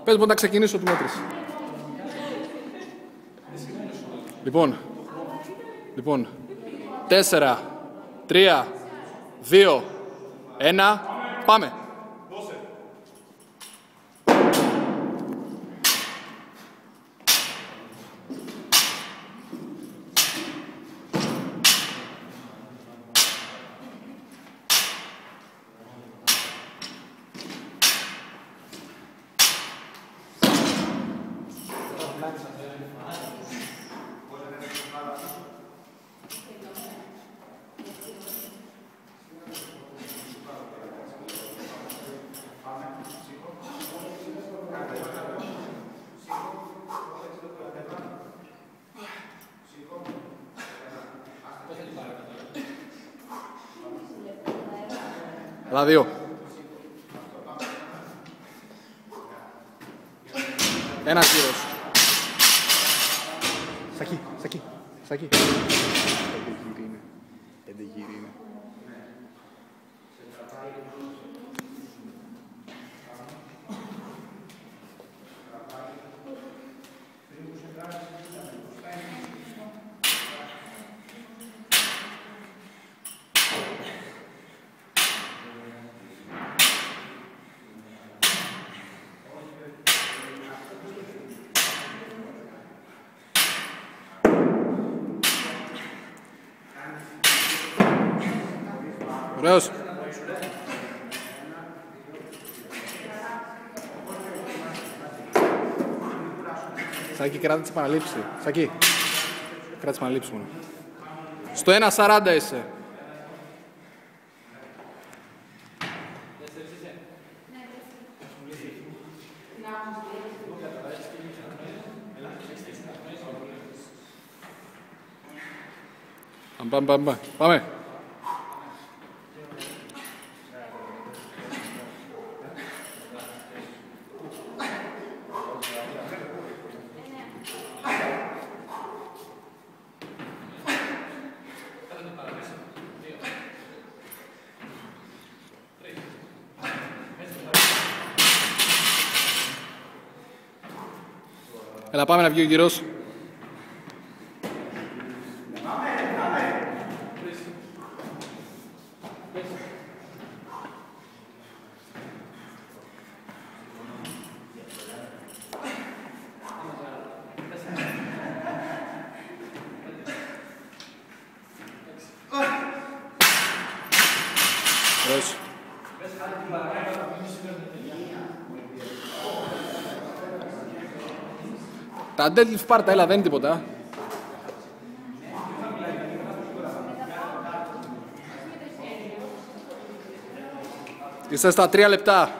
Πες μου να ξεκινήσω τη μέτρηση. Λοιπόν, 4, 3, 2, 1, πάμε. Άλλα 2. Ένας γύρος. Σακί. 5 γύρι είναι. Ωραίος. Σάκη, κράτα τις επαναλήψεις. Σάκη, κράτα τις επαναλήψεις μόνο. Στο 1.40 είσαι. Πάμε. Έλα, πάμε να βγει ο γύρος. Τα deadlift πάρτα, έλα, δεν είναι τίποτα. Είστε στα 3 λεπτά.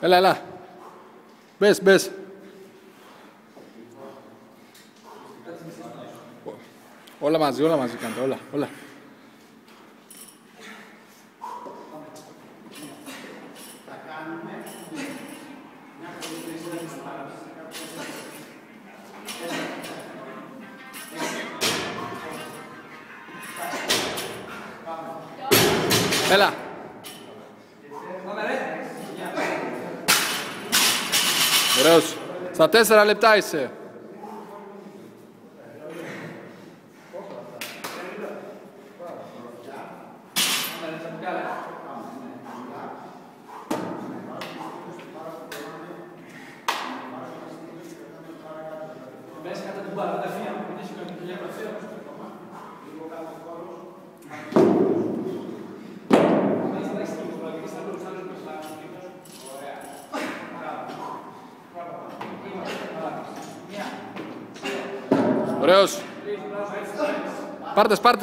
Έλα. Μπες. Όλα μαζί κάντε, όλα. Έλα. Ωραίος. Στα 4 λεπτά είσαι. Ωραίος.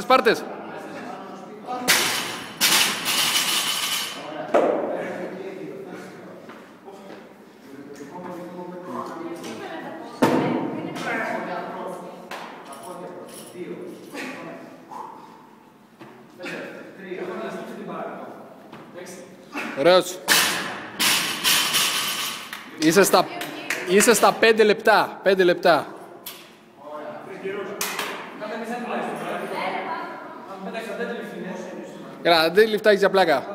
Πάρτες. Ωραίος. Είσαι στα 5 λεπτά. 5 λεπτά. Καλά, δεν λιφτάκεις για πλάκα.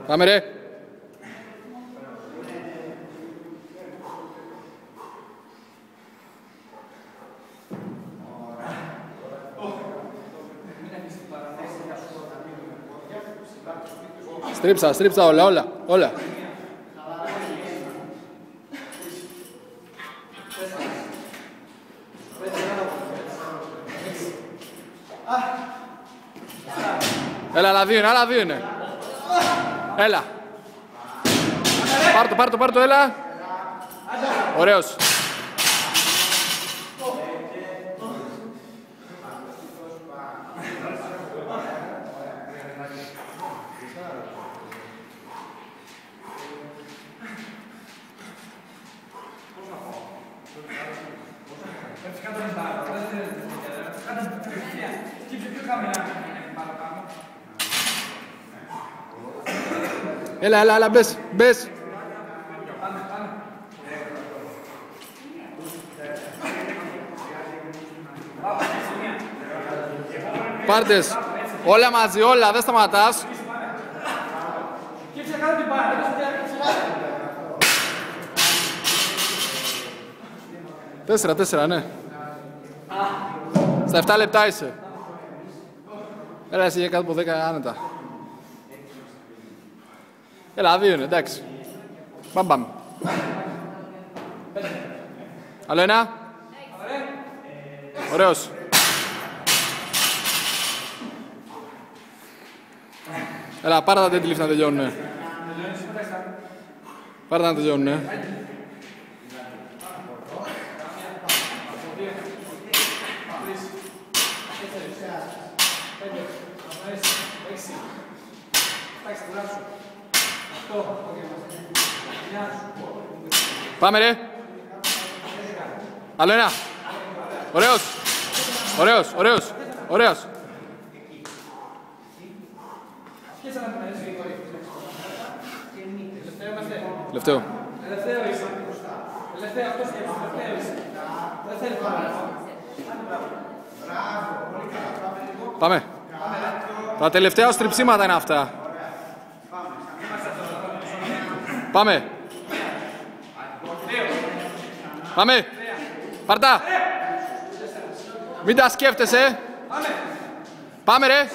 Πάμε ρε. Στρίψα όλα. Έλα, άλλα δύο είναι. Έλα. Πάρ' το, έλα. Ωραίος. Έλα, μπες. Πάρτες. Όλα μαζί, όλα, δεν σταματάς. Τέσσερα, ναι. Στα 7 λεπτά είσαι. Έλα, εσύ για κάτω από 10 άνετα. Έλα, 2 είναι, εντάξει. Πάμε. Άλλο ένα. Ωραίος. Έλα, πάρε τα deadlift να τελειώνουνε. Πάμε ρε. Άλλο ένα. Ωραίος. Τελευταίο. Πάμε. Τα τελευταία στριψίματα είναι αυτά. Πάμε. Πάρτα. Μην τα σκέφτεσαι. Πάμε ρε.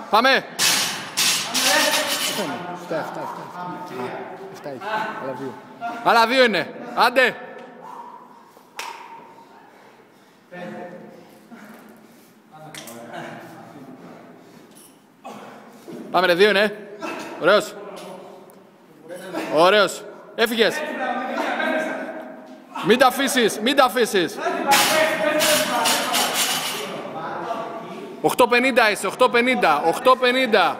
Πάμε. 7. Άλλα 2 είναι. Άντε. Πάμε ρε, 2 είναι. Ωραίος. Έφυγες. Μην τα αφήσεις. 8.50 είσαι, 8.50.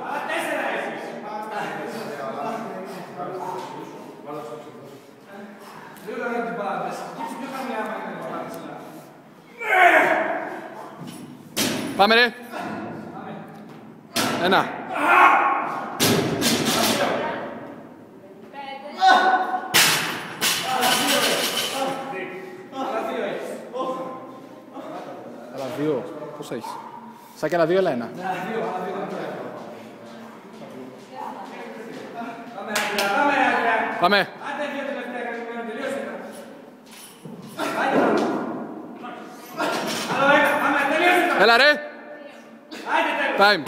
Πάμε ρε. Ένα. Άλλα 2. Πώς έχεις? Σαν και άλλα 2, έλα ένα. Πάμε. Έλα ρε. Time.